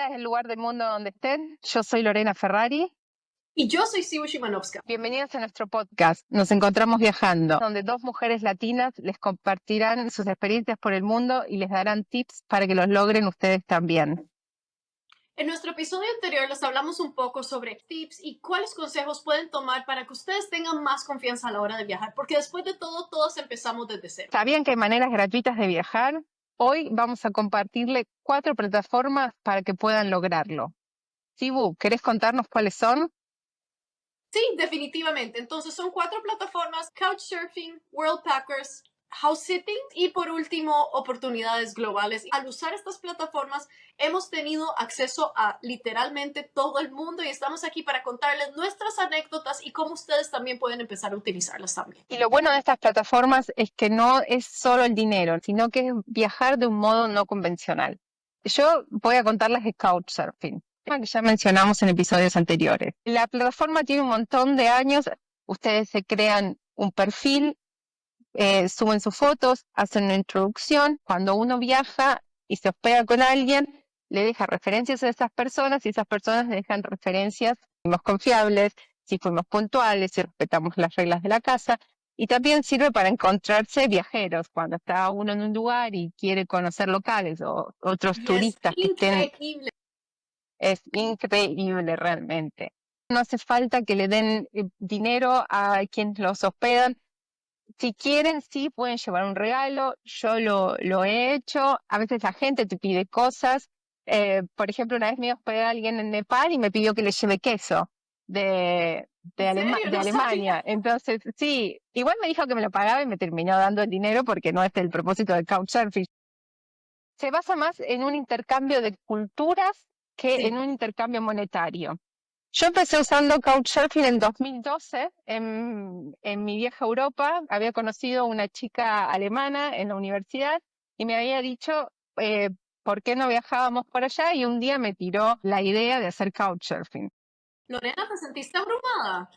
sea el lugar del mundo donde estén, yo soy Lorena Ferrari. Y yo soy Sibu Shimanovska. Bienvenidos a nuestro podcast. Nos encontramos viajando, donde dos mujeres latinas les compartirán sus experiencias por el mundo y les darán tips para que los logren ustedes también. En nuestro episodio anterior les hablamos un poco sobre tips y cuáles consejos pueden tomar para que ustedes tengan más confianza a la hora de viajar, porque después de todo, todos empezamos desde cero. ¿Sabían que hay maneras gratuitas de viajar? Hoy vamos a compartirle 4 plataformas para que puedan lograrlo. Sibu, ¿querés contarnos cuáles son? Sí, definitivamente. Entonces son 4 plataformas: Couchsurfing, Worldpackers, Housesitting y por último, Oportunidades Globales. Al usar estas plataformas hemos tenido acceso a literalmente todo el mundo y estamos aquí para contarles nuestras anécdotas y cómo ustedes también pueden empezar a utilizarlas también. Y lo bueno de estas plataformas es que no es solo el dinero, sino que es viajar de un modo no convencional. Yo voy a contarles de Couchsurfing, tema que ya mencionamos en episodios anteriores. La plataforma tiene un montón de años, ustedes se crean un perfil, suben sus fotos, hacen una introducción. Cuando uno viaja y se hospeda con alguien, le deja referencias a esas personas y esas personas le dejan referencias, si fuimos confiables, si fuimos puntuales, si respetamos las reglas de la casa. Y también sirve para encontrarse viajeros cuando está uno en un lugar y quiere conocer locales o otros turistas que estén. Increíble. Es increíble realmente. No hace falta que le den dinero a quienes los hospedan. Si quieren, sí, pueden llevar un regalo. Yo lo he hecho. A veces la gente te pide cosas. Por ejemplo, una vez me hospedé a alguien en Nepal y me pidió que le lleve queso de ¿En serio? No Alemania. sabía. Entonces, sí, igual me dijo que me lo pagaba y me terminó dando el dinero porque no es el propósito del Couchsurfing. Se basa más en un intercambio de culturas que en Sí. un intercambio monetario. Yo empecé usando Couchsurfing en 2012, en mi viaje a Europa. Había conocido a una chica alemana en la universidad y me había dicho por qué no viajábamos por allá, y un día me tiró la idea de hacer Couchsurfing. Lorena, ¿te sentiste abrumada?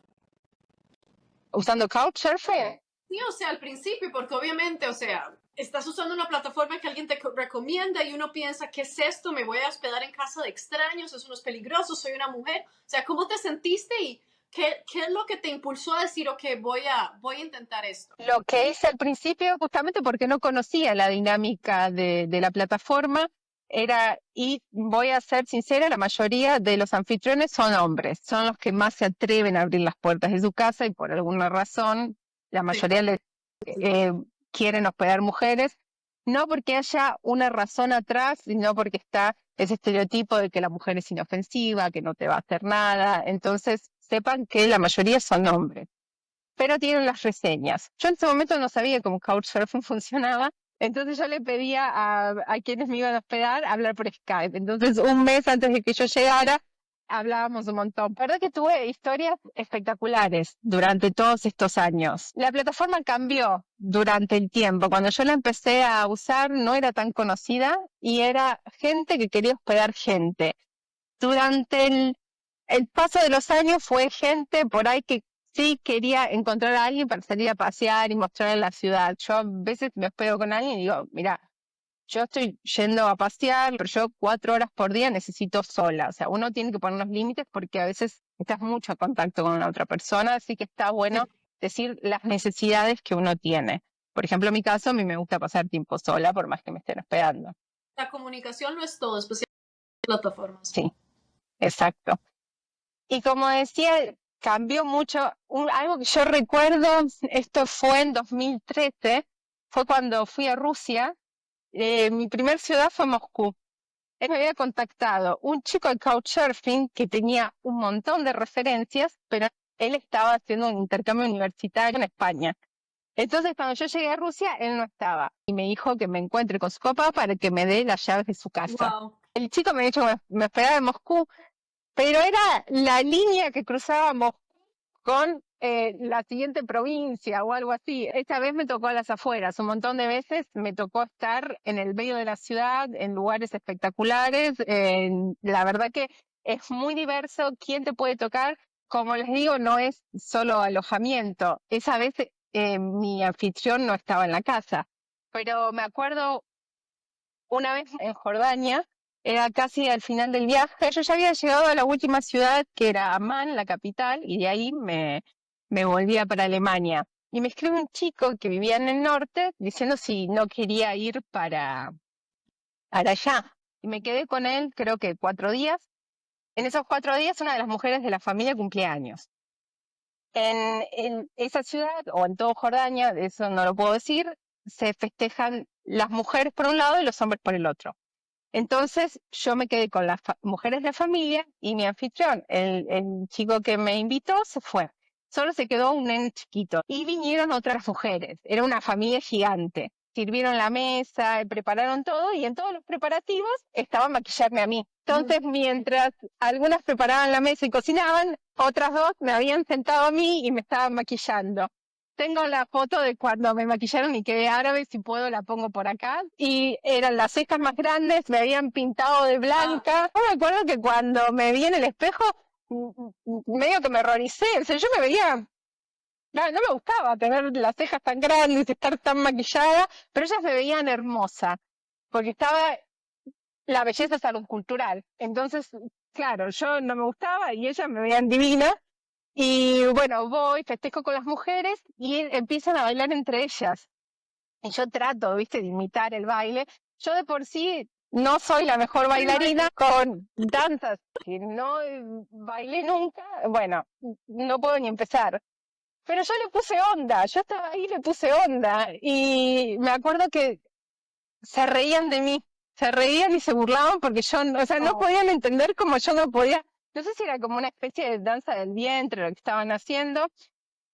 ¿Usando Couchsurfing? Sí, o sea, al principio, porque obviamente, o sea, estás usando una plataforma que alguien te recomienda y uno piensa, ¿qué es esto? Me voy a hospedar en casa de extraños, eso no es peligroso, soy una mujer. O sea, ¿cómo te sentiste y qué es lo que te impulsó a decir, ok, voy a intentar esto? Lo que hice al principio, justamente porque no conocía la dinámica de la plataforma, y voy a ser sincera, la mayoría de los anfitriones son hombres, son los que más se atreven a abrir las puertas de su casa y por alguna razón la Sí. mayoría quieren hospedar mujeres, no porque haya una razón atrás, sino porque está ese estereotipo de que la mujer es inofensiva, que no te va a hacer nada. Entonces, sepan que la mayoría son hombres, pero tienen las reseñas. Yo en ese momento no sabía cómo Couchsurfing funcionaba, entonces yo le pedía a quienes me iban a hospedar hablar por Skype. Entonces, un mes antes de que yo llegara, hablábamos un montón. La verdad que tuve historias espectaculares durante todos estos años. La plataforma cambió durante el tiempo. Cuando yo la empecé a usar no era tan conocida y era gente que quería hospedar gente. Durante el paso de los años fue gente por ahí que sí quería encontrar a alguien para salir a pasear y mostrar la ciudad. Yo a veces me hospedo con alguien y digo, mira, yo estoy yendo a pasear, pero yo 4 horas por día necesito sola. O sea, uno tiene que poner los límites porque a veces estás mucho en contacto con una otra persona, así que está bueno decir las necesidades que uno tiene. Por ejemplo, en mi caso, a mí me gusta pasar tiempo sola por más que me estén hospedando. La comunicación lo es todo, especialmente en plataformas. Sí, exacto. Y como decía, cambió mucho. Algo que yo recuerdo, esto fue en 2013, fue cuando fui a Rusia. Mi primer ciudad fue Moscú. Él me había contactado un chico de Couchsurfing que tenía un montón de referencias, pero él estaba haciendo un intercambio universitario en España. Entonces, cuando yo llegué a Rusia, él no estaba. Y me dijo que me encuentre con su papá para que me dé las llaves de su casa. Wow. El chico me dijo que me esperaba en Moscú, pero era la línea que cruzábamos con la siguiente provincia o algo así. Esta vez me tocó a las afueras, un montón de veces me tocó estar en el medio de la ciudad, en lugares espectaculares. La verdad que es muy diverso quién te puede tocar. Como les digo, no es solo alojamiento. Esa vez mi anfitrión no estaba en la casa, pero me acuerdo una vez en Jordania. era casi al final del viaje. Yo ya había llegado a la última ciudad, que era Amán, la capital, y de ahí me volvía para Alemania. Y me escribe un chico que vivía en el norte diciendo si no quería ir para allá. Y me quedé con él, creo que 4 días. En esos 4 días, una de las mujeres de la familia cumplía años. En esa ciudad, o en todo Jordania, de eso no lo puedo decir, se festejan las mujeres por un lado y los hombres por el otro. Entonces yo me quedé con las mujeres de la familia y mi anfitrión, el chico que me invitó, se fue. Solo se quedó un nene chiquito y vinieron otras mujeres. Era una familia gigante. Sirvieron la mesa, prepararon todo y en todos los preparativos estaba maquillarme a mí. Entonces, mientras algunas preparaban la mesa y cocinaban, otras dos me habían sentado a mí y me estaban maquillando. Tengo la foto de cuando me maquillaron y quedé árabe, si puedo la pongo por acá. Y eran las cejas más grandes, me habían pintado de blanca. Yo me acuerdo que cuando me vi en el espejo, medio que me horroricé. O sea, yo me veía, no me gustaba tener las cejas tan grandes, estar tan maquillada, pero ellas me veían hermosa, porque estaba la belleza es algo cultural. Entonces, claro, yo no me gustaba y ellas me veían divina. Y bueno, voy, festejo con las mujeres y empiezan a bailar entre ellas. Y yo trato, viste, de imitar el baile. Yo de por sí no soy la mejor bailarina con danzas que no bailé nunca. Bueno, no puedo ni empezar. Pero yo le puse onda, yo estaba ahí, le puse onda. Y me acuerdo que se reían de mí, se reían y se burlaban porque yo, o sea, no podían entender cómo yo no podía. No sé si era como una especie de danza del vientre lo que estaban haciendo.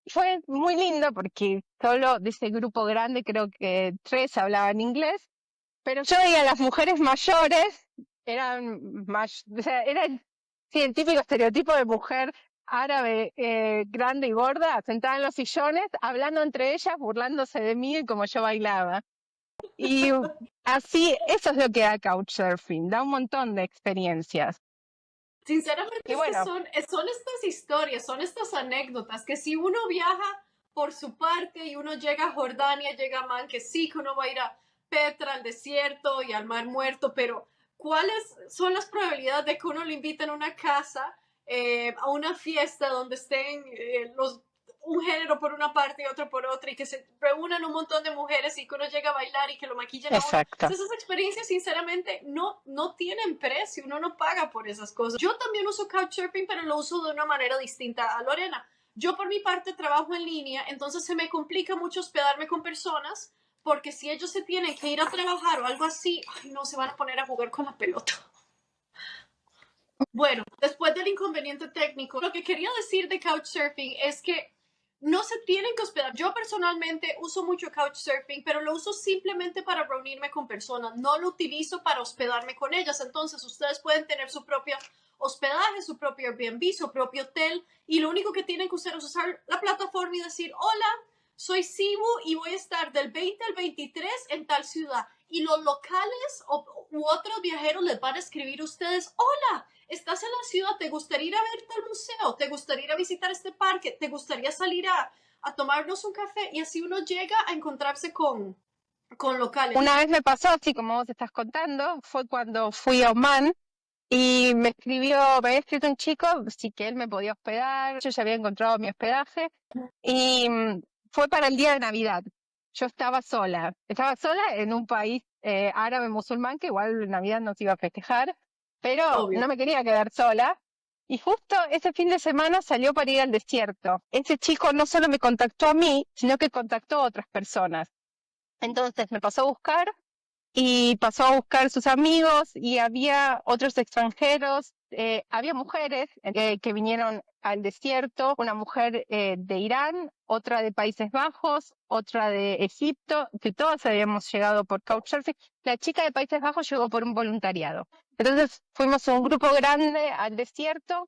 Fue muy lindo porque solo de ese grupo grande creo que 3 hablaban inglés, pero yo veía a las mujeres mayores, eran más, o sea, eran sí, el típico estereotipo de mujer árabe grande y gorda, sentada en los sillones, hablando entre ellas, burlándose de mí y como yo bailaba. Y así, eso es lo que da Couchsurfing, da un montón de experiencias. Sinceramente Y es que bueno, son estas historias, son estas anécdotas que si uno viaja por su parte y uno llega a Jordania, llega a Man, que sí, que uno va a ir a Petra, al desierto y al Mar Muerto, pero ¿cuáles son las probabilidades de que uno le inviten a una casa, a una fiesta donde estén un género por una parte y otro por otra y que se reúnan un montón de mujeres y que uno llega a bailar y que lo maquillen a uno? exacto. Esas experiencias sinceramente no tienen precio, uno no paga por esas cosas. Yo también uso Couchsurfing, pero lo uso de una manera distinta a Lorena. Yo por mi parte trabajo en línea, entonces se me complica mucho hospedarme con personas porque si ellos se tienen que ir a trabajar o algo así, ay, no se van a poner a jugar con la pelota. Bueno, después del inconveniente técnico, lo que quería decir de Couchsurfing es que no se tienen que hospedar. Yo personalmente uso mucho Couchsurfing, pero lo uso simplemente para reunirme con personas. No lo utilizo para hospedarme con ellas. Entonces, ustedes pueden tener su propio hospedaje, su propio Airbnb, su propio hotel, y lo único que tienen que hacer es usar la plataforma y decir, hola, soy Sibu y voy a estar del 20 al 23 en tal ciudad. Y los locales u otros viajeros les van a escribir a ustedes, hola, estás en la ciudad, ¿te gustaría ir a ver tal museo? ¿Te gustaría ir a visitar este parque? ¿Te gustaría salir a tomarnos un café? Y así uno llega a encontrarse con locales. Una vez me pasó, así como vos estás contando, fue cuando fui a Oman y me había escrito un chico, sí que él me podía hospedar, yo ya había encontrado mi hospedaje y fue para el día de Navidad. Yo estaba sola en un país árabe musulmán que igual Navidad no se iba a festejar, pero Obvio. no me quería quedar sola. Y justo ese fin de semana salió para ir al desierto. Ese chico no solo me contactó a mí, sino que contactó a otras personas. Entonces me pasó a buscar y pasó a buscar sus amigos y había otros extranjeros, había mujeres que vinieron al desierto, una mujer de Irán, otra de Países Bajos, otra de Egipto, que todas habíamos llegado por Couchsurfing. La chica de Países Bajos llegó por un voluntariado. Entonces fuimos un grupo grande al desierto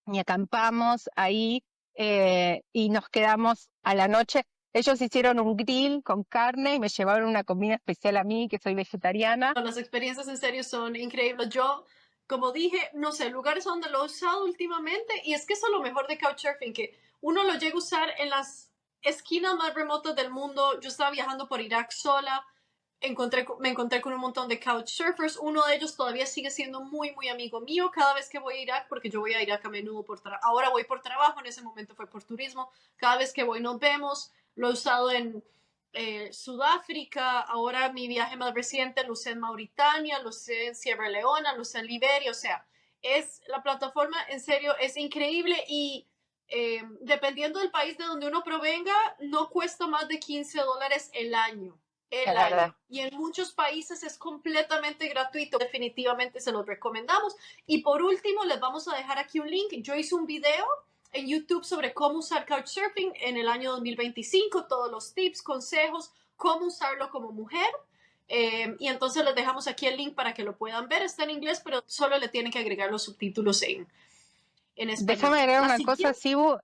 y acampamos ahí y nos quedamos a la noche. Ellos hicieron un grill con carne y me llevaron una comida especial a mí, que soy vegetariana. Las experiencias en serio son increíbles. Yo, como dije, no sé, lugares donde lo he usado últimamente, y es que eso es lo mejor de Couchsurfing, que uno lo llega a usar en las esquinas más remotas del mundo. Yo estaba viajando por Irak sola, me encontré con un montón de couchsurfers. Uno de ellos todavía sigue siendo muy, muy amigo mío. Cada vez que voy a Irak, porque yo voy a Irak a menudo ahora voy por trabajo, en ese momento fue por turismo. Cada vez que voy nos vemos. Lo he usado en Sudáfrica. Ahora mi viaje más reciente lo usé en Mauritania, lo usé en Sierra Leona, lo usé en Liberia. O sea, la plataforma en serio es increíble y dependiendo del país de donde uno provenga, no cuesta más de $15 el año. Es verdad. Y en muchos países es completamente gratuito. Definitivamente se los recomendamos. Y por último, les vamos a dejar aquí un link. Yo hice un video en YouTube sobre cómo usar Couchsurfing en el año 2025, todos los tips, consejos, cómo usarlo como mujer. Y entonces les dejamos aquí el link para que lo puedan ver. Está en inglés, pero solo le tienen que agregar los subtítulos en español. Déjame agregar La una cosa, siguiente. Sibu,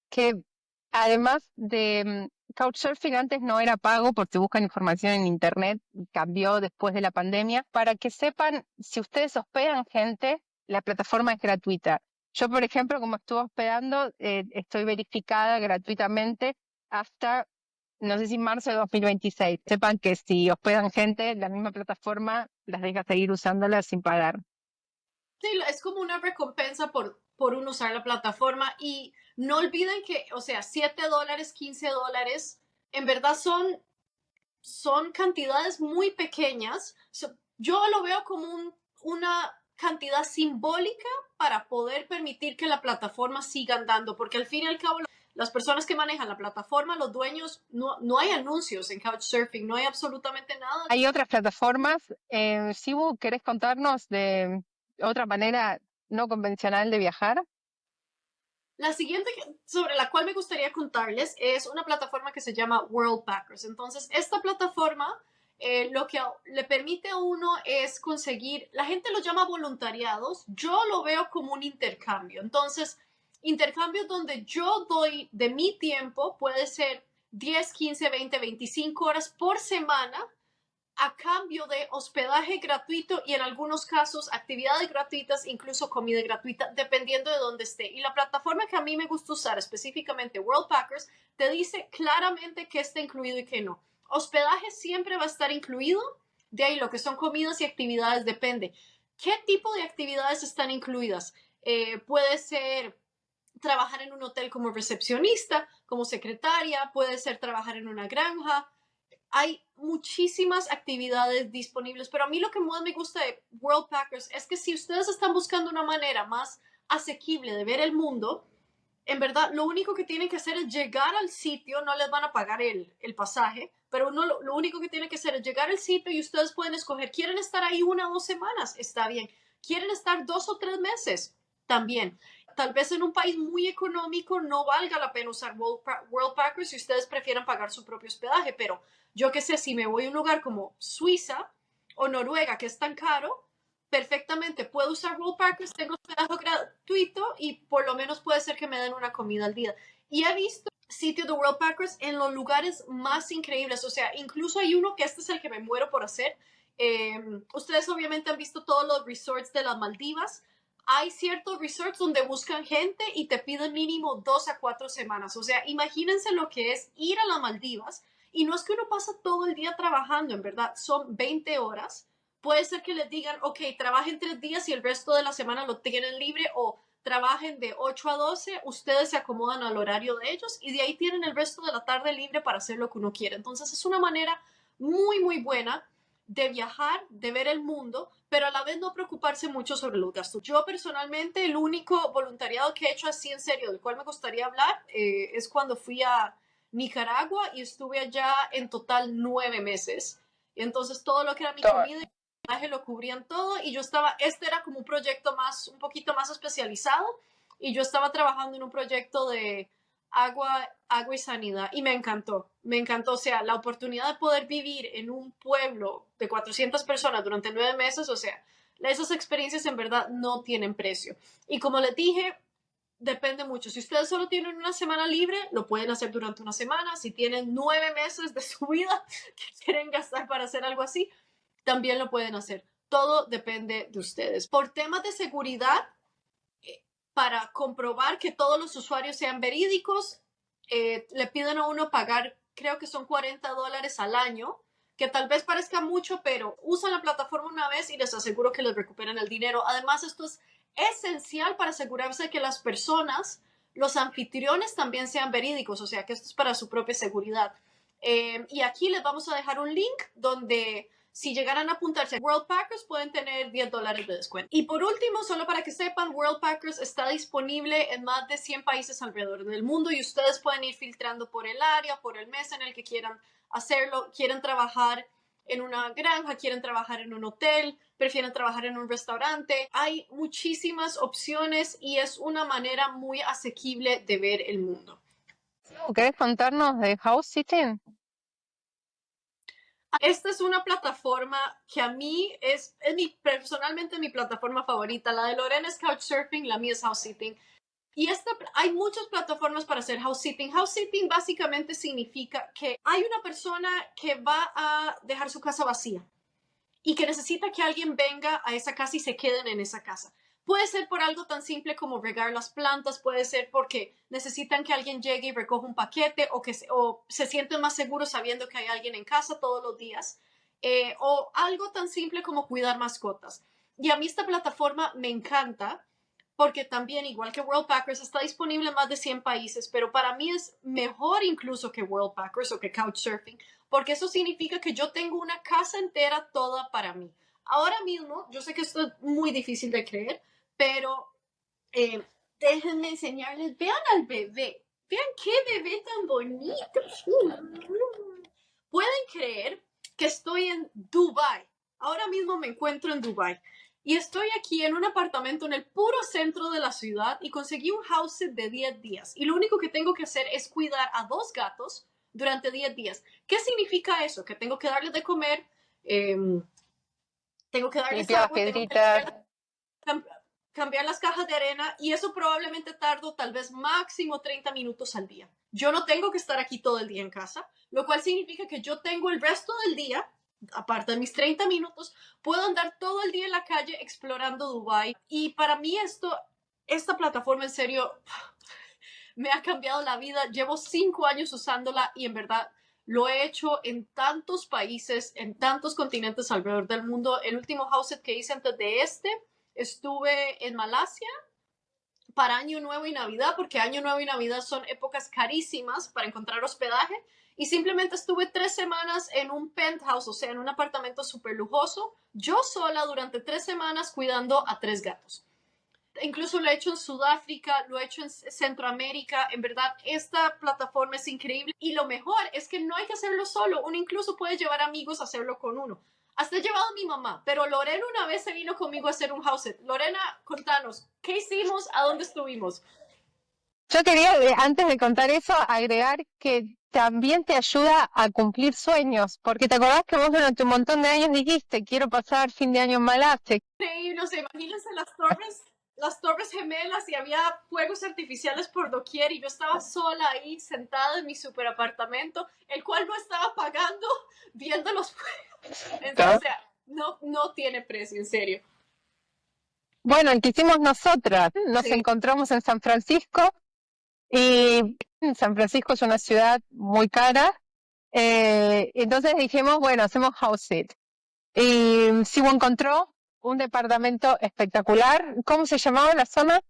que además de Couchsurfing antes no era pago porque buscan información en internet y cambió después de la pandemia. Para que sepan, si ustedes hospedan gente, la plataforma es gratuita. Yo, por ejemplo, como estuve hospedando, estoy verificada gratuitamente hasta, no sé si marzo de 2026. Sepan que si hospedan gente, la misma plataforma las deja seguir usándola sin pagar. Sí, es como una recompensa por uno usar la plataforma y no olviden que, o sea, $7, $15, en verdad son cantidades muy pequeñas. Yo lo veo como una cantidad simbólica para poder permitir que la plataforma siga andando, porque al fin y al cabo las personas que manejan la plataforma, los dueños, no hay anuncios en Couchsurfing, no hay absolutamente nada. Hay otras plataformas. Sibu, ¿querés contarnos de otra manera no convencional de viajar? La siguiente sobre la cual me gustaría contarles es una plataforma que se llama Worldpackers. Entonces, esta plataforma lo que le permite a uno es conseguir, la gente lo llama voluntariados, yo lo veo como un intercambio. Entonces, intercambios donde yo doy de mi tiempo, puede ser 10, 15, 20, 25 horas por semana a cambio de hospedaje gratuito y en algunos casos actividades gratuitas, incluso comida gratuita, dependiendo de dónde esté. Y la plataforma que a mí me gusta usar, específicamente Worldpackers, te dice claramente qué está incluido y qué no. Hospedaje siempre va a estar incluido, de ahí lo que son comidas y actividades depende. ¿Qué tipo de actividades están incluidas? Puede ser trabajar en un hotel como recepcionista, como secretaria, puede ser trabajar en una granja, hay muchísimas actividades disponibles, pero a mí lo que más me gusta de Worldpackers es que si ustedes están buscando una manera más asequible de ver el mundo, en verdad lo único que tienen que hacer es llegar al sitio, no les van a pagar el pasaje, pero uno lo único que tienen que hacer es llegar al sitio y ustedes pueden escoger, ¿quieren estar ahí 1 o 2 semanas? Está bien. ¿Quieren estar 2 o 3 meses? También. Tal vez en un país muy económico no valga la pena usar Worldpackers si ustedes prefieren pagar su propio hospedaje, pero yo qué sé, si me voy a un lugar como Suiza o Noruega, que es tan caro, perfectamente puedo usar Worldpackers, tengo hospedaje gratuito y por lo menos puede ser que me den una comida al día. Y he visto sitios de Worldpackers en los lugares más increíbles, o sea, incluso hay uno que este es el que me muero por hacer. Ustedes obviamente han visto todos los resorts de las Maldivas. Hay ciertos resorts donde buscan gente y te piden mínimo 2 a 4 semanas. O sea, imagínense lo que es ir a las Maldivas. Y no es que uno pasa todo el día trabajando, en verdad, son 20 horas. Puede ser que les digan, ok, trabajen 3 días y el resto de la semana lo tienen libre o trabajen de 8 a 12, ustedes se acomodan al horario de ellos y de ahí tienen el resto de la tarde libre para hacer lo que uno quiere. Entonces es una manera muy, muy buena de viajar, de ver el mundo, pero a la vez no preocuparse mucho sobre los gastos. Yo personalmente el único voluntariado que he hecho así en serio, del cual me gustaría hablar, es cuando fui a Nicaragua y estuve allá en total 9 meses. Y entonces todo lo que era mi comida y mi viaje lo cubrían todo y yo estaba, este era como un proyecto más, un poquito más especializado y yo estaba trabajando en un proyecto de agua y sanidad y me encantó, o sea, la oportunidad de poder vivir en un pueblo de 400 personas durante 9 meses, o sea, esas experiencias en verdad no tienen precio. Y como les dije, depende mucho. Si ustedes solo tienen una semana libre, lo pueden hacer durante una semana. Si tienen 9 meses de su vida que quieren gastar para hacer algo así, también lo pueden hacer. Todo depende de ustedes. Por temas de seguridad, para comprobar que todos los usuarios sean verídicos, le piden a uno pagar, creo que son $40 al año, que tal vez parezca mucho, pero usan la plataforma una vez y les aseguro que les recuperen el dinero. Además, esto es esencial para asegurarse de que las personas, los anfitriones también sean verídicos, o sea, que esto es para su propia seguridad. Y aquí les vamos a dejar un link donde si llegaran a apuntarse a World Packers pueden tener $10 de descuento. Y por último, solo para que sepan, World Packers está disponible en más de 100 países alrededor del mundo y ustedes pueden ir filtrando por el área, por el mes en el que quieran hacerlo. Quieren trabajar en una granja, quieren trabajar en un hotel, prefieren trabajar en un restaurante. Hay muchísimas opciones y es una manera muy asequible de ver el mundo. ¿Querés contarnos de house sitting? Esta es una plataforma que a mí personalmente mi plataforma favorita. La de Lorena es Couchsurfing, la mía es House Sitting. Y hay muchas plataformas para hacer house sitting. House sitting básicamente significa que hay una persona que va a dejar su casa vacía y que necesita que alguien venga a esa casa y se queden en esa casa. Puede ser por algo tan simple como regar las plantas, puede ser porque necesitan que alguien llegue y recoja un paquete o se sienten más seguros sabiendo que hay alguien en casa todos los días, o algo tan simple como cuidar mascotas. Y a mí esta plataforma me encanta porque también, igual que World Packers, está disponible en más de 100 países, pero para mí es mejor incluso que World Packers o que Couchsurfing, porque eso significa que yo tengo una casa entera toda para mí. Ahora mismo, yo sé que esto es muy difícil de creer, pero déjenme enseñarles, vean al bebé, vean qué bebé tan bonito. Pueden creer que estoy en Dubai. Ahora mismo me encuentro en Dubai. Y estoy aquí en un apartamento en el puro centro de la ciudad y conseguí un house sit de 10 días. Y lo único que tengo que hacer es cuidar a 2 gatos durante 10 días. ¿Qué significa eso? Que tengo que darles de comer, tengo que darles Limpiar las agua, tengo que piedritas. cambiar las cajas de arena y eso probablemente tardo tal vez máximo 30 minutos al día. Yo no tengo que estar aquí todo el día en casa, lo cual significa que yo tengo el resto del día, aparte de mis 30 minutos, puedo andar todo el día en la calle explorando Dubái. Y para mí esta plataforma en serio me ha cambiado la vida. Llevo 5 años usándola y en verdad lo he hecho en tantos países, en tantos continentes alrededor del mundo. El último house sit que hice antes de estuve en Malasia para Año Nuevo y Navidad, porque Año Nuevo y Navidad son épocas carísimas para encontrar hospedaje, y simplemente estuve 3 semanas en un penthouse, o sea, en un apartamento súper lujoso, yo sola durante 3 semanas cuidando a 3 gatos. Incluso lo he hecho en Sudáfrica, lo he hecho en Centroamérica. En verdad, esta plataforma es increíble. Y lo mejor es que no hay que hacerlo solo. Uno incluso puede llevar amigos a hacerlo con uno. Hasta he llevado a mi mamá, pero Lorena una vez se vino conmigo a hacer un house sit. Lorena, contanos, ¿qué hicimos? ¿A dónde estuvimos? Yo quería, antes de contar eso, agregar que también te ayuda a cumplir sueños, porque te acordás que vos durante un montón de años dijiste, quiero pasar fin de año en Malasia. Increíble, no sé, imagínense las torres gemelas y había fuegos artificiales por doquier y yo estaba sola ahí sentada en mi super apartamento, el cual no estaba pagando, viendo los fuegos. Entonces, o sea, no tiene precio, en serio. Bueno, el que hicimos nosotras, nos Sí. encontramos en San Francisco y San Francisco es una ciudad muy cara, entonces dijimos, bueno, hacemos house sit. Y Sibo encontró un departamento espectacular. ¿Cómo se llamaba la zona?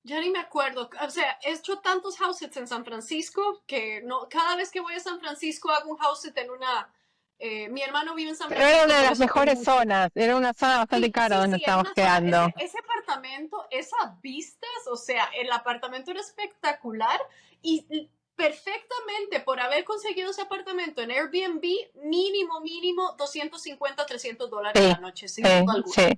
Ya ni me acuerdo, o sea, he hecho tantos house sits en San Francisco que no, cada vez que voy a San Francisco hago un house sit en mi hermano vive en San Pero Francisco. era una de por las eso fui mejores mucho. zonas, era una zona bastante Sí, cara donde era estábamos una zona, quedando. ese apartamento, esas vistas, o sea, el apartamento era espectacular y perfectamente por haber conseguido ese apartamento en Airbnb, mínimo $250, $300 Sí, la noche, sin duda alguna. sí.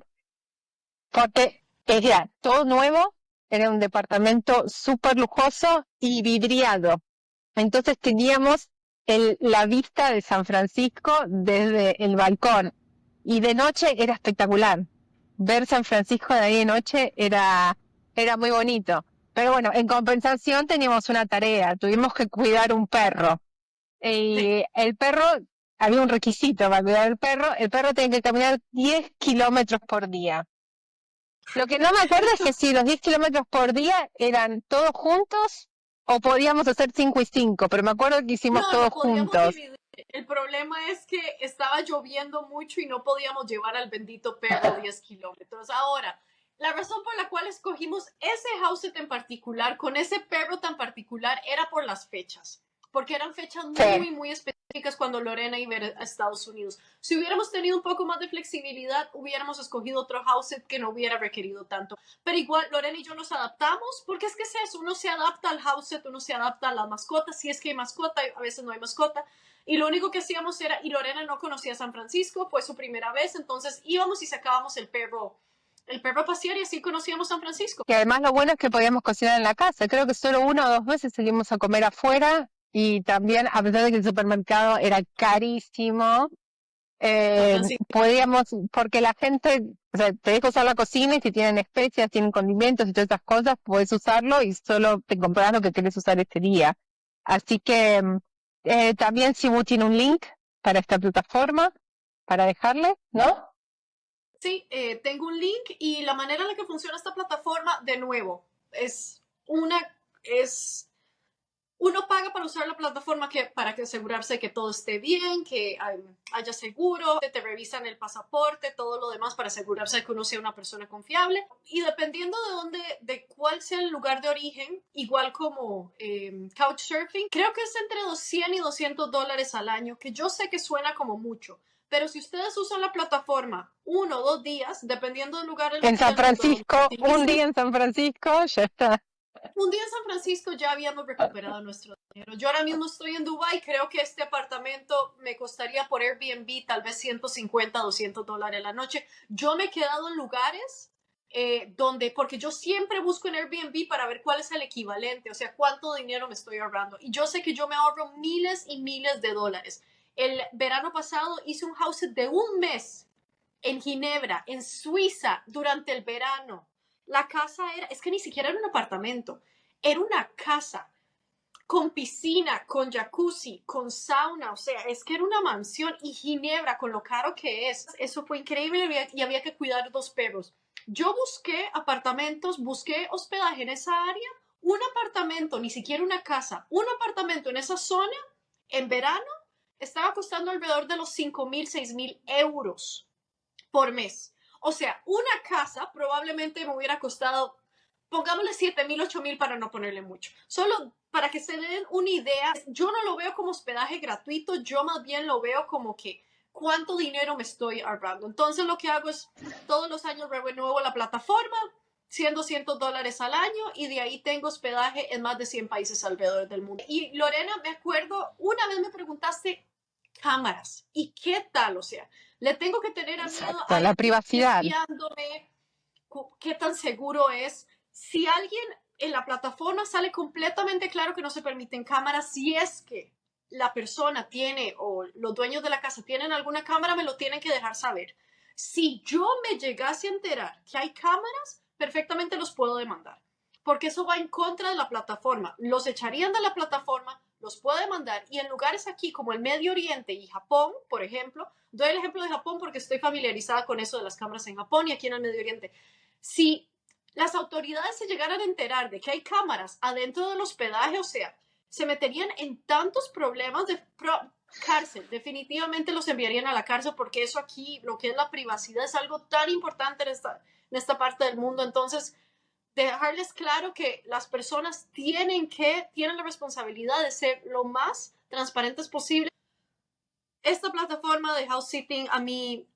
Porque era todo nuevo, era un departamento súper lujoso y vidriado. Entonces teníamos la vista de San Francisco desde el balcón. Y de noche era espectacular. Ver San Francisco de ahí de noche era muy bonito. Pero bueno, en compensación teníamos una tarea, tuvimos que cuidar un perro. Sí. Y el perro, había un requisito para cuidar el perro tiene que caminar 10 kilómetros por día. Lo que no me acuerdo es que si los 10 kilómetros por día eran todos juntos o podíamos hacer 5 y 5, pero me acuerdo que hicimos No, todos podíamos juntos. dividir El problema es que estaba lloviendo mucho y no podíamos llevar al bendito perro 10 kilómetros. Ahora, la razón por la cual escogimos ese house en particular, con ese perro tan particular, era por las fechas. Porque eran fechas Sí. muy específicas cuando Lorena iba a Estados Unidos. Si hubiéramos tenido un poco más de flexibilidad, hubiéramos escogido otro house que no hubiera requerido tanto. Pero igual, Lorena y yo nos adaptamos, porque es que es eso, uno se adapta al house, uno se adapta a la mascota, si es que hay mascota, a veces no hay mascota. Y lo único que hacíamos era, y Lorena no conocía San Francisco, fue su primera vez, entonces íbamos y sacábamos el perro a pasear y así conocíamos San Francisco. Y además lo bueno es que podíamos cocinar en la casa. Creo que solo 1 o 2 veces salimos a comer afuera y también, a pesar de que el supermercado era carísimo, San Francisco. podíamos, porque la gente, o sea, te deja usar la cocina y si tienen especias, tienen condimentos y todas esas cosas, puedes usarlo y solo te compras lo que quieres usar ese día. Así que también Sibu tiene un link para esta plataforma, para dejarle, ¿no? Sí, tengo un link y la manera en la que funciona esta plataforma, de nuevo, es uno paga para usar la plataforma para que asegurarse que todo esté bien, que haya seguro, que te revisan el pasaporte, todo lo demás para asegurarse de que uno sea una persona confiable. Y dependiendo de cuál sea el lugar de origen, igual como Couchsurfing, creo que es entre $100 y $200 al año, que yo sé que suena como mucho. Pero si ustedes usan la plataforma 1 o 2 días, dependiendo del lugar En San del mundo donde Francisco, un utilicen, día en San Francisco, ya está. un día en San Francisco ya habíamos recuperado nuestro dinero. Yo ahora mismo estoy en Dubai, creo que este apartamento me costaría por Airbnb tal vez 150, $200 la noche. Yo me he quedado en lugares porque yo siempre busco en Airbnb para ver cuál es el equivalente, o sea, cuánto dinero me estoy ahorrando. Y yo sé que yo me ahorro miles y miles de dólares. El verano pasado hice un house de un mes en Ginebra, en Suiza, durante el verano. La casa es que ni siquiera era un apartamento, era una casa con piscina, con jacuzzi, con sauna, o sea, es que era una mansión. Y Ginebra, con lo caro que es, eso fue increíble y había que cuidar 2 perros. Yo busqué apartamentos, busqué hospedaje en esa área, un apartamento, ni siquiera una casa, un apartamento en esa zona, en verano, estaba costando alrededor de los 5,000, 6,000 euros por mes. O sea, una casa probablemente me hubiera costado, pongámosle 7,000, 8,000 para no ponerle mucho. Solo para que se den una idea, yo no lo veo como hospedaje gratuito, yo más bien lo veo como que cuánto dinero me estoy ahorrando. Entonces lo que hago es todos los años renuevo la plataforma, 100, $200 al año y de ahí tengo hospedaje en más de 100 países alrededor del mundo. Y Lorena, me acuerdo, una vez me preguntaste cámaras. ¿Y qué tal? O sea, le tengo que tener a miedo Exacto, a la alguien privacidad. espiándome, qué tan seguro es. Si alguien en la plataforma sale completamente claro que no se permiten cámaras, si es que la persona tiene o los dueños de la casa tienen alguna cámara, me lo tienen que dejar saber. Si yo me llegase a enterar que hay cámaras, perfectamente los puedo demandar, porque eso va en contra de la plataforma. Los echarían de la plataforma, los puedo demandar, y en lugares aquí como el Medio Oriente y Japón, por ejemplo, doy el ejemplo de Japón porque estoy familiarizada con eso de las cámaras en Japón y aquí en el Medio Oriente. Si las autoridades se llegaran a enterar de que hay cámaras adentro del hospedaje, o sea, se meterían en tantos problemas de cárcel. Definitivamente los enviarían a la cárcel porque eso aquí, lo que es la privacidad, es algo tan importante en esta parte del mundo. Entonces, dejarles claro que las personas tienen la responsabilidad de ser lo más transparentes posible. Esta plataforma de house sitting a mí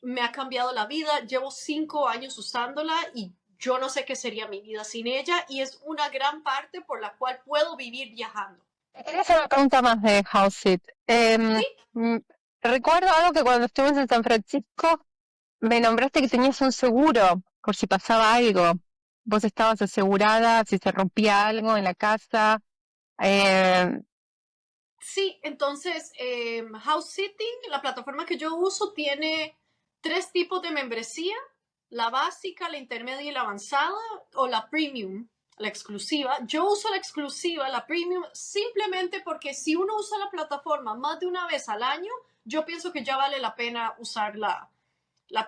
me ha cambiado la vida. Llevo 5 años usándola y yo no sé qué sería mi vida sin ella, y es una gran parte por la cual puedo vivir viajando. Quería hacer una pregunta más de Houseit. Sí, Recuerdo algo que cuando estuvimos en San Francisco me nombraste que tenías un seguro por si pasaba algo. Vos estabas asegurada si se rompía algo en la casa. Eh, sí, entonces house sitting, la plataforma que yo uso, tiene 3 tipos de membresía: la básica, la intermedia y la avanzada, o la premium, la exclusiva. Yo uso la exclusiva, la premium, simplemente porque si uno usa la plataforma más de una vez al año, yo pienso que ya vale la pena usar la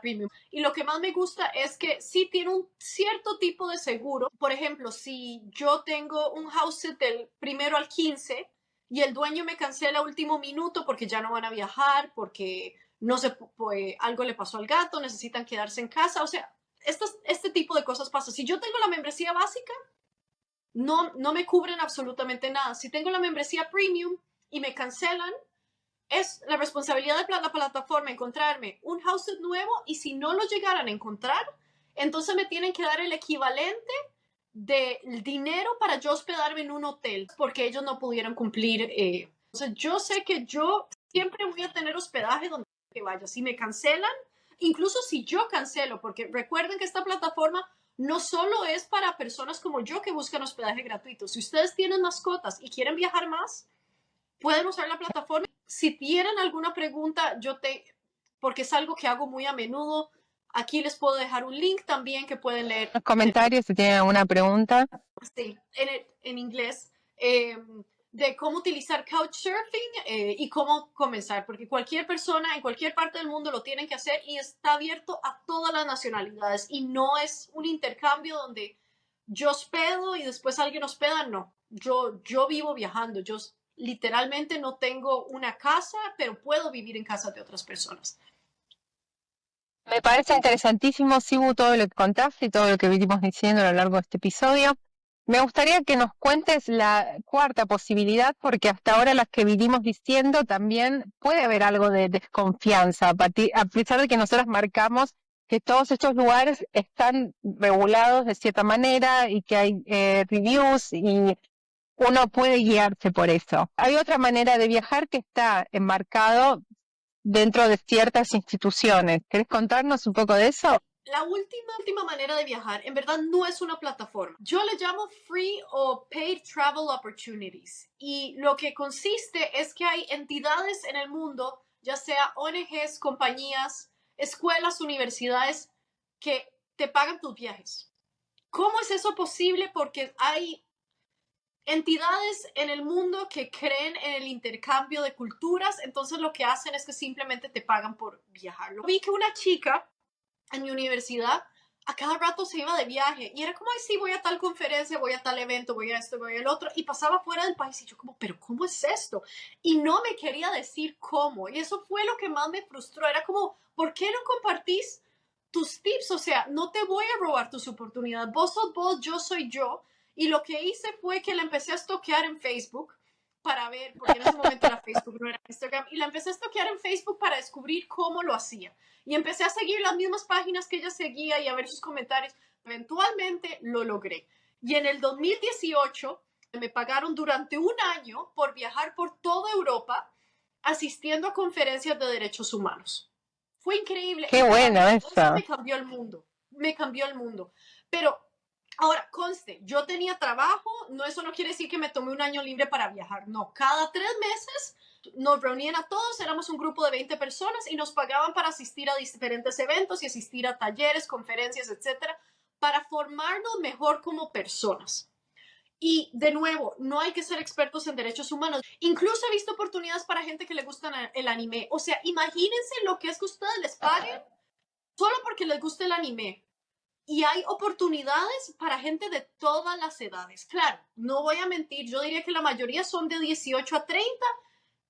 premium. Y lo que más me gusta es que sí tiene un cierto tipo de seguro. Por ejemplo, si yo tengo un house del 1 al 15, y el dueño me cancela a último minuto porque ya no van a viajar, porque no se, pues, algo le pasó al gato, necesitan quedarse en casa. O sea, este tipo de cosas pasa. Si yo tengo la membresía básica, no me cubren absolutamente nada. Si tengo la membresía premium y me cancelan, es la responsabilidad de la plataforma encontrarme un house sit nuevo, y si no lo llegaran a encontrar, entonces me tienen que dar el equivalente del dinero para yo hospedarme en un hotel porque ellos no pudieron cumplir. Entonces yo sé que yo siempre voy a tener hospedaje donde que vaya. Si me cancelan, incluso si yo cancelo, porque recuerden que esta plataforma no solo es para personas como yo que buscan hospedaje gratuito. Si ustedes tienen mascotas y quieren viajar más, pueden usar la plataforma. Si tienen alguna pregunta, porque es algo que hago muy a menudo, aquí les puedo dejar un link también que pueden leer. Los comentarios, si tienen alguna pregunta. Sí, en inglés, de cómo utilizar Couchsurfing y cómo comenzar, porque cualquier persona en cualquier parte del mundo lo tienen que hacer y está abierto a todas las nacionalidades y no es un intercambio donde yo hospedo y después alguien hospeda, no. Yo vivo viajando, yo literalmente no tengo una casa, pero puedo vivir en casas de otras personas. Me parece interesantísimo, Sibu, todo lo que contaste y todo lo que vinimos diciendo a lo largo de este episodio. Me gustaría que nos cuentes la cuarta posibilidad, porque hasta ahora las que vinimos diciendo también puede haber algo de desconfianza, a pesar de que nosotros marcamos que todos estos lugares están regulados de cierta manera y que hay reviews y uno puede guiarse por eso. Hay otra manera de viajar que está enmarcado dentro de ciertas instituciones. ¿Querés contarnos un poco de eso? La última manera de viajar, en verdad, no es una plataforma. Yo le llamo free o paid travel opportunities. Y lo que consiste es que hay entidades en el mundo, ya sea ONGs, compañías, escuelas, universidades, que te pagan tus viajes. ¿Cómo es eso posible? Porque hay entidades en el mundo que creen en el intercambio de culturas, entonces lo que hacen es que simplemente te pagan por viajar. Vi que una chica en mi universidad a cada rato se iba de viaje y era como, ay, sí, voy a tal conferencia, voy a tal evento, voy a esto, voy al otro, y pasaba fuera del país y yo como, pero ¿cómo es esto? Y no me quería decir cómo, y eso fue lo que más me frustró, era como, ¿por qué no compartís tus tips? O sea, no te voy a robar tus oportunidades, vos sos vos, yo soy yo, y lo que hice fue que la empecé a stalkear en Facebook para ver, porque en ese momento era Facebook, no era Instagram, y la empecé a stalkear en Facebook para descubrir cómo lo hacía. Y empecé a seguir las mismas páginas que ella seguía y a ver sus comentarios. Eventualmente lo logré. Y en el 2018 me pagaron durante un año por viajar por toda Europa asistiendo a conferencias de derechos humanos. Fue increíble. Qué bueno Eso eso. me cambió el mundo. Me cambió el mundo. Pero ahora, conste, yo tenía trabajo, no, eso no quiere decir que me tomé un año libre para viajar, no, cada 3 meses nos reunían a todos, éramos un grupo de 20 personas y nos pagaban para asistir a diferentes eventos y asistir a talleres, conferencias, etcétera, para formarnos mejor como personas. Y de nuevo, no hay que ser expertos en derechos humanos. Incluso he visto oportunidades para gente que le gusta el anime. O sea, imagínense lo que es que ustedes les paguen solo porque les gusta el anime. Y hay oportunidades para gente de todas las edades. Claro, no voy a mentir, yo diría que la mayoría son de 18 a 30,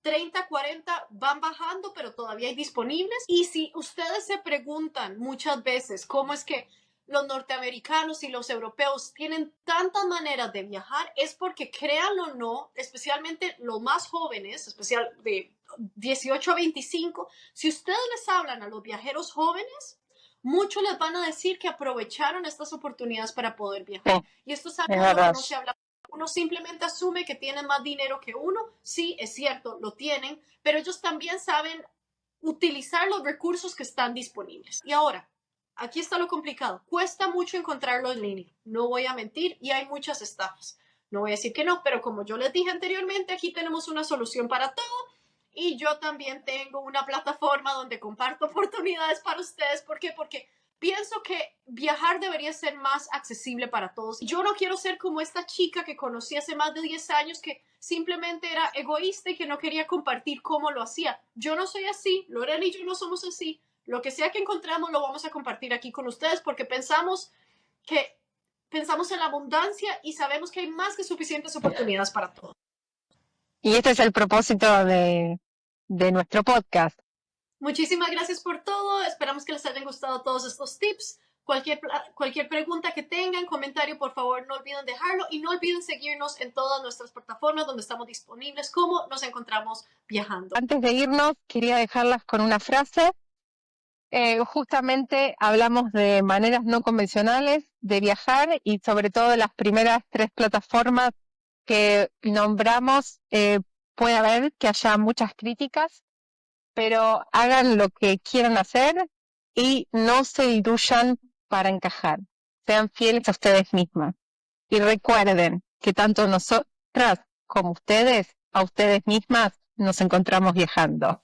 30 a 40 van bajando, pero todavía hay disponibles. Y si ustedes se preguntan muchas veces cómo es que los norteamericanos y los europeos tienen tantas maneras de viajar, es porque, créanlo o no, especialmente los más jóvenes, especial de 18 a 25, si ustedes les hablan a los viajeros jóvenes, muchos les van a decir que aprovecharon estas oportunidades para poder viajar. Sí, Y esto es es algo de lo que verdad. no se habla. Uno simplemente asume que tienen más dinero que uno. Sí, es cierto, lo tienen, pero ellos también saben utilizar los recursos que están disponibles. Y ahora, aquí está lo complicado. Cuesta mucho encontrarlo en línea. No voy a mentir y hay muchas estafas. No voy a decir que no, pero como yo les dije anteriormente, aquí tenemos una solución para todo. Y yo también tengo una plataforma donde comparto oportunidades para ustedes. ¿Por qué? Porque pienso que viajar debería ser más accesible para todos. Yo no quiero ser como esta chica que conocí hace más de 10 años que simplemente era egoísta y que no quería compartir cómo lo hacía. Yo no soy así, Lorena y yo no somos así. Lo que sea que encontramos lo vamos a compartir aquí con ustedes porque pensamos en la abundancia y sabemos que hay más que suficientes oportunidades para todos. Y este es el propósito de nuestro podcast. Muchísimas gracias por todo. Esperamos que les hayan gustado todos estos tips. Cualquier pregunta que tengan, comentario, por favor, no olviden dejarlo y no olviden seguirnos en todas nuestras plataformas donde estamos disponibles, como nos encontramos viajando. Antes de irnos, quería dejarlas con una frase. Justamente hablamos de maneras no convencionales de viajar y sobre todo de las primeras 3 plataformas que nombramos. Puede haber que haya muchas críticas, pero hagan lo que quieran hacer y no se diluyan para encajar. Sean fieles a ustedes mismas. Y recuerden que tanto nosotras como ustedes, a ustedes mismas, nos encontramos viajando.